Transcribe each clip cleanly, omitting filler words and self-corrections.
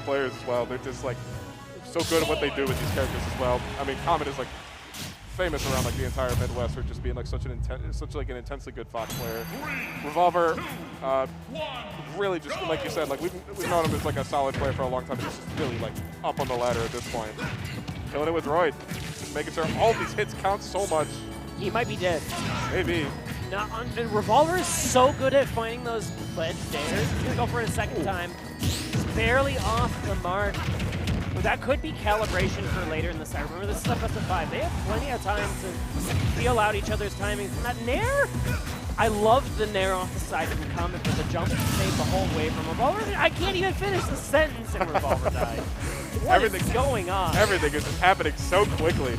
players as well. They're just like so good at what they do with these characters as well. I mean, Comet is like famous around like the entire Midwest for just being like such an intensely good Fox player. Revolver, really just like you said, like we've known him as like a solid player for a long time. He's just really like up on the ladder at this point. Killing it with Roy, making sure all these hits count so much. He might be dead. Maybe. No, Revolver is so good at finding those ledge stairs. He's gonna go for it a second time. He's barely off the mark. But that could be calibration for later in the set. Remember, this is up to 5. They have plenty of time to feel out each other's timings. And that nair, I loved the nair off the side from Comet, but the jump stayed the whole way from Revolver. I can't even finish the sentence and Revolver died. What is going on? Everything is just happening so quickly.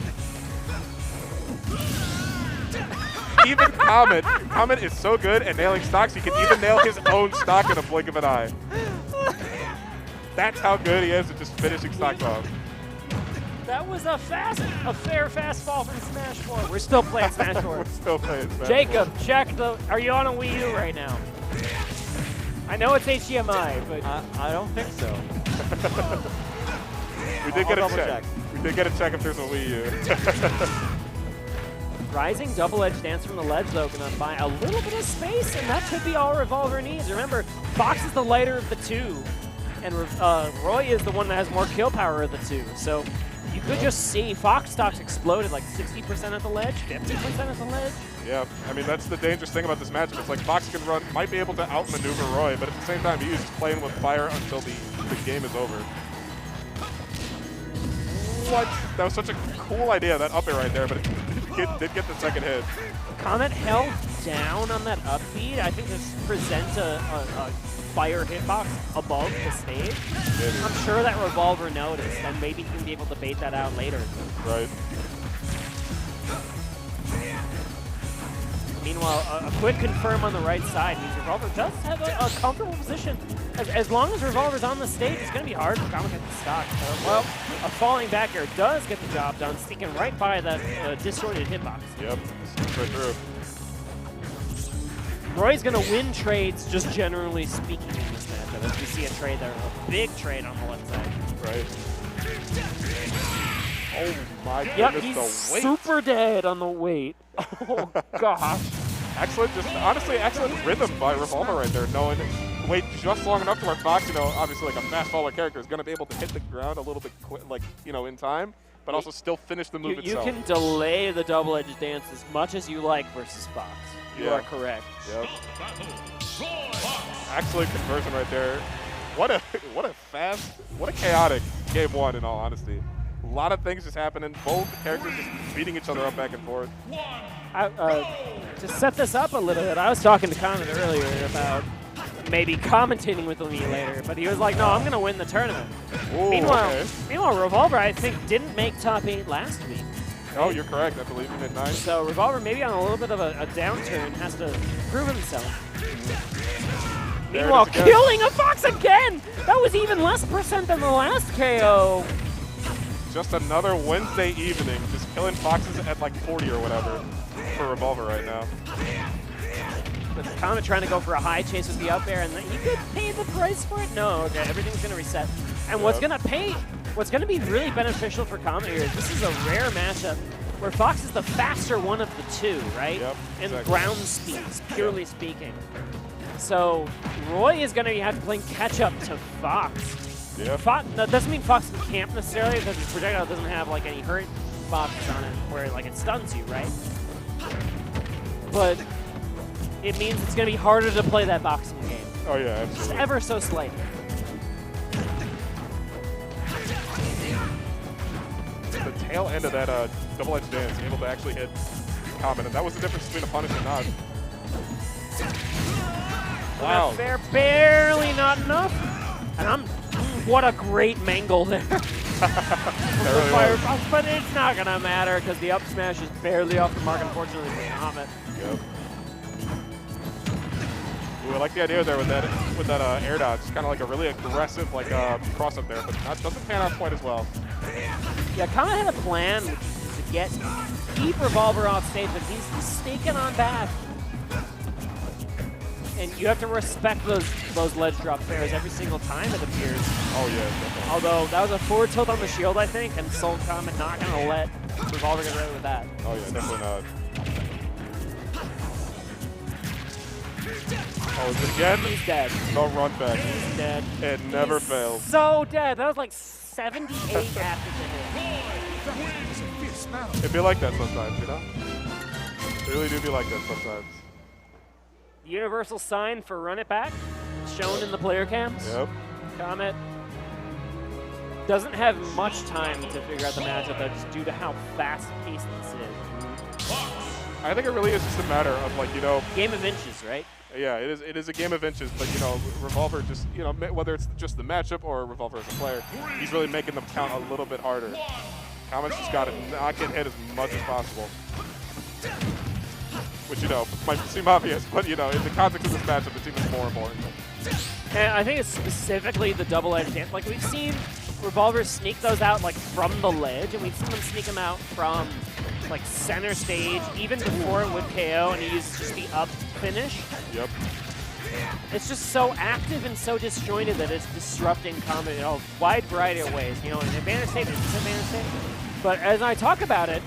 Even Comet is so good at nailing stocks, he can even nail his own stock in a blink of an eye. That's how good he is at just finishing stocks off. That was a fair fast fall from Smash 4. We're still playing Smash 4. We're still playing Smash 4. Jacob, check the. Are you on a Wii U right now? I know it's HDMI, but I don't think so. We did get a check. We did get a check if there's a Wii U. Rising double edge dance from the ledge, though, gonna buy a little bit of space, and that could be all Revolver needs. Remember, Fox is the lighter of the two, and Roy is the one that has more kill power of the two. So you could just see Fox stocks exploded like 60% at the ledge, 50% at the ledge. Yeah, I mean, that's the dangerous thing about this matchup. It's like Fox can run, might be able to outmaneuver Roy, but at the same time, he's just playing with fire until the game is over. What? That was such a cool idea, that up air right there, but it did get the second hit. Comet held down on that up beat. I think this presents a fire hitbox above the stage. Maybe. I'm sure that Revolver noticed, and maybe he can be able to bait that out later. Right. Meanwhile, a quick confirm on the right side means Revolver does have a comfortable position. As long as Revolver's on the stage, it's going to be hard for Comet to get the stock. Well, a falling back air does get the job done, sneaking right by that distorted hitbox. Yep, sneaks right through. Roy's going to win trades, just generally speaking, in this matchup. As we see a trade there, a big trade on the left side. Right. Oh my goodness, yep, the he's weight. super dead on the weight. Oh, gosh. Excellent, just honestly, excellent rhythm by Revolver right there, knowing wait just long enough to where Fox, you know, obviously like a fast faller character is going to be able to hit the ground a little bit like, you know, in time, but also still finish the move itself. You can delay the double-edged dance as much as you like versus Fox. You are correct. Yep. Excellent conversion right there. What a chaotic game one, in all honesty. A lot of things just happening. Both characters just beating each other up back and forth. To set this up a little bit, I was talking to Comet earlier about maybe commentating with me later, but he was like, no, I'm going to win the tournament. Ooh, Meanwhile, Revolver, I think, didn't make top 8 last week. Oh, you're correct. I believe he did 9. So Revolver, maybe on a little bit of a downturn, has to prove himself. Meanwhile, killing a Fox again! That was even less percent than the last KO. Just another Wednesday evening, just killing Foxes at like 40 or whatever for Revolver right now. But Comet trying to go for a high chase with the up air, and he could pay the price for it? No, okay, everything's going to reset. And what's going to be really beneficial for Comet here is this is a rare matchup where Fox is the faster one of the two, right? Yep, and ground speeds, purely speaking. So Roy is going to have to play catch-up to Fox. Yeah. That doesn't mean Fox can camp necessarily, because his projectile doesn't have like any hurt boxes on it where like it stuns you, right? But it means it's going to be harder to play that boxing game. Oh yeah, absolutely. Just ever so slightly. The tail end of that double-edged dance, able to actually hit Comet, and that was the difference between a punish and not. Wow. Fair, barely not enough. And what a great mangle there. But it's not going to matter because the up smash is barely off the mark, unfortunately, for Comet. Yep. Ooh, I like the idea there with that air dodge. It's kind of like a really aggressive like cross up there, but that doesn't pan out quite as well. Yeah, Comet had a plan, which is to keep Revolver off stage, but he's sneaking on back. And you have to respect those ledge drop fairs every single time, it appears. Oh, yeah, definitely. Although, that was a forward tilt on the shield, I think, and Soul Comet not going to let Revolver get away with that. Oh, yeah, definitely not. Oh, is it again? He's dead. No run back. He's dead. It never fails. So dead. That was like 78 after the hit. It'd be like that sometimes, you know? It really do be like that sometimes. The universal sign for run it back, shown in the player cams. Yep. Comet doesn't have much time to figure out the matchup, though, just due to how fast-paced this is. I think it really is just a matter of, like, you know... Game of inches, right? Yeah, it is a game of inches, but, you know, Revolver just, you know, whether it's just the matchup or Revolver as a player, he's really making them count a little bit harder. Comet's just got to not get hit as much as possible. Which, you know, might seem obvious, but, you know, in the context of this matchup, it's even more important. And I think it's specifically the double-edged dance. Like, we've seen Revolver sneak those out, like, from the ledge, and we've seen them sneak them out from, like, center stage, even before it would KO, and he uses just the up finish. Yep. It's just so active and so disjointed that it's disrupting Comet in a wide variety of ways. You know, in advantage state and disadvantage state. But as I talk about it,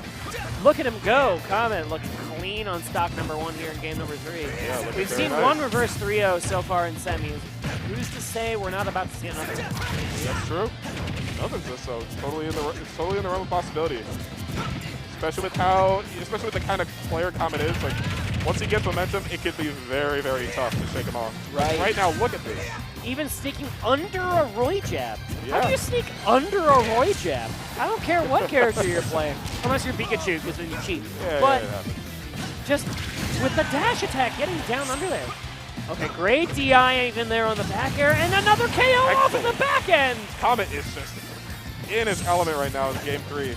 look at him go. Comet looking clean on stock number 1 here in game number 3. Yeah, we've seen one reverse 3-0 so far in semis. Who's to say we're not about to see another? That's true. Nothing's just so. It's totally in the realm of possibility. Especially with the kind of player Comet is. Like, once he gets momentum, it could be very, very tough to shake him off. Right. Right now, look at this. Even sneaking under a Roy jab. Yeah. How do you sneak under a Roy jab? I don't care what character you're playing. Unless you're Pikachu, because then you cheat. Yeah, but yeah, just with the dash attack, getting down under there. Okay, great DI even there on the back air, and another KO off in the back end. Comet is just in his element right now in game 3.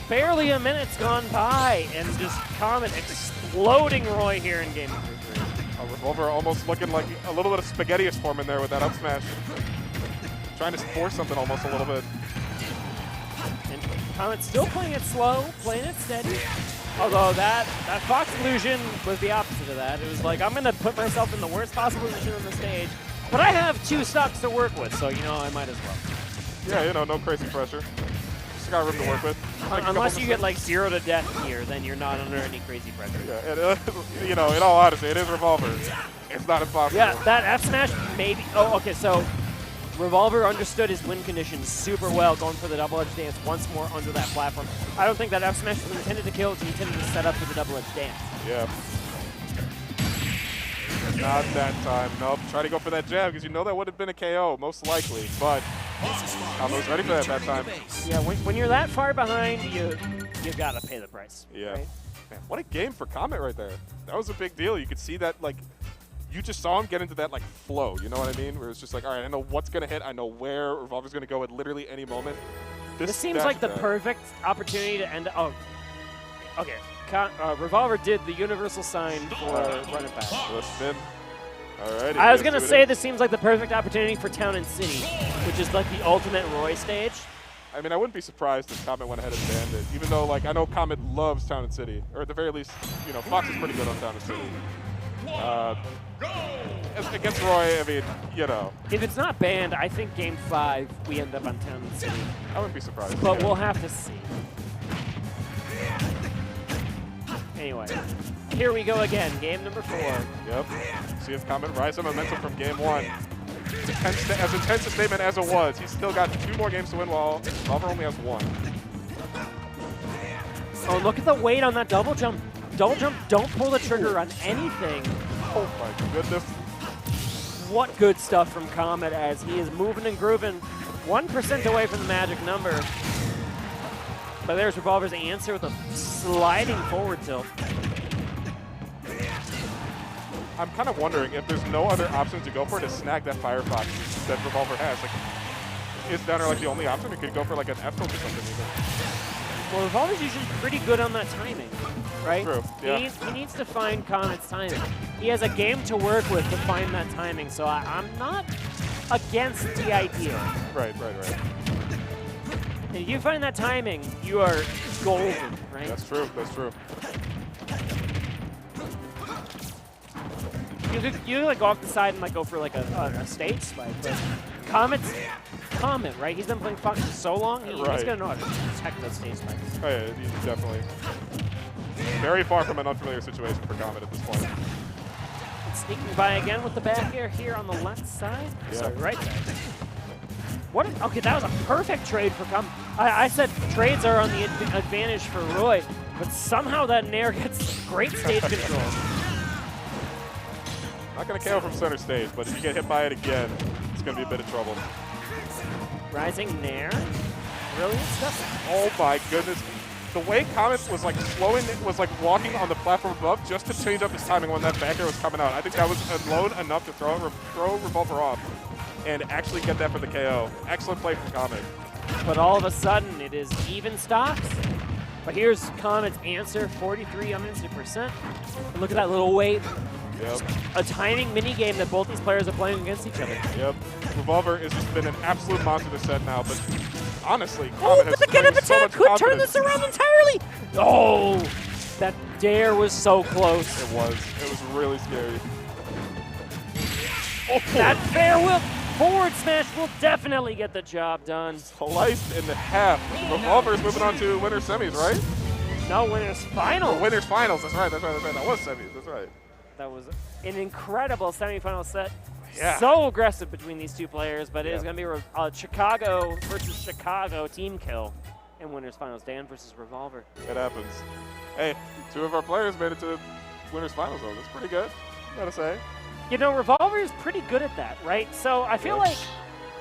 Barely a minute's gone by, and just Comet exploding Roy here in game 3. Revolver almost looking like a little bit of spaghettious form in there with that up smash. Trying to force something almost a little bit. And Comet's still playing it slow, playing it steady. Although that Fox illusion was the opposite of that. It was like, I'm going to put myself in the worst possible position on the stage, but I have 2 stocks to work with, so, you know, I might as well. Yeah, you know, no crazy pressure. Just got room to work with. Like unless you get like 0 to death here, then you're not under any crazy pressure. Yeah, and, you know, in all honesty, it is Revolver. It's not impossible. Yeah, that F smash maybe. Oh, okay, so Revolver understood his win conditions super well, going for the double-edged dance once more under that platform. I don't think that F smash was intended to kill, it's intended to set up for the double-edged dance. Yeah. Not that time. Nope. Try to go for that jab because you know that would have been a KO, most likely. But Comet was ready for that time. Yeah, when you're that far behind, you got to pay the price. Yeah. Right? Man, what a game for Comet right there. That was a big deal. You could see that, like, you just saw him get into that, like, flow. You know what I mean? Where it's just like, all right, I know what's going to hit. I know where Revolver's going to go at literally any moment. This seems like the perfect opportunity to end. Oh, okay. Revolver did the universal sign for run it back. Spin. Alrighty, I was going to say this seems like the perfect opportunity for Town and City, which is like the ultimate Roy stage. I mean, I wouldn't be surprised if Comet went ahead and banned it, even though, like, I know Comet loves Town and City, or at the very least, you know, Fox is pretty good on Town and City. Against Roy, I mean, you know. If it's not banned, I think Game 5 we end up on Town and City. I wouldn't be surprised. But we'll have to see. Anyway, here we go again, game number 4. Yep. See if Comet rises some momentum from game 1. As intense a statement as it was, he's still got 2 more games to win while Revolver only has 1. Oh, look at the weight on that double jump. Double jump, don't pull the trigger on anything. Oh my goodness. What good stuff from Comet as he is moving and grooving 1% away from the magic number. But there's Revolver's answer with a sliding forward tilt. I'm kind of wondering if there's no other option to go for to snag that Firefox that Revolver has. Like, is Downer like the only option? Or could go for like an F tilt or something even? Well, Revolver's usually pretty good on that timing, right? True, yeah. He needs to find Comet's timing. He has a game to work with to find that timing, so I'm not against the idea. Right. If you find that timing, you are golden, right? That's true. You like go off the side and like go for like a stage spike, but Comet's Comet, right? He's been playing Fox for so long, he's gonna know how to protect those stage spikes. Oh yeah, he's definitely very far from an unfamiliar situation for Comet at this point. Sneaking by again with the back air here on the left side. Yeah. Sorry, right side. What? Okay, that was a perfect trade for Comet. I said trades are on the advantage for Roy, but somehow that Nair gets great stage control. Not going to KO from center stage, but if you get hit by it again, it's going to be a bit of trouble. Rising Nair. Brilliant stuff. Oh my goodness. The way Comet was like walking on the platform above just to change up his timing when that back air was coming out. I think that was alone enough to throw Revolver off and actually get that for the KO. Excellent play from Comet. But all of a sudden, it is even stocks. But here's Comet's answer, 43 uninstant percent. Look at that little wave. Yep. A timing mini game that both these players are playing against each other. Yep. Revolver has just been an absolute monster this set now, but honestly, Comet has the get-up so attack much could turn confidence. this around entirely. Oh, that dare was so close. It was. It was really scary. Oh. That fair will forward smash will definitely get the job done. Sliced in the half. Revolver is moving on to winner's semis, right? No, winner's finals. Oh, winner's finals. That's right. That was semis. That's right. That was an incredible semifinal set. Yeah. So aggressive between these two players, but it is going to be a Chicago versus Chicago team kill in winners finals. Dan versus Revolver. It happens. Hey, 2 of our players made it to winners finals though. That's pretty good, gotta say. You know, Revolver is pretty good at that, right? So I feel like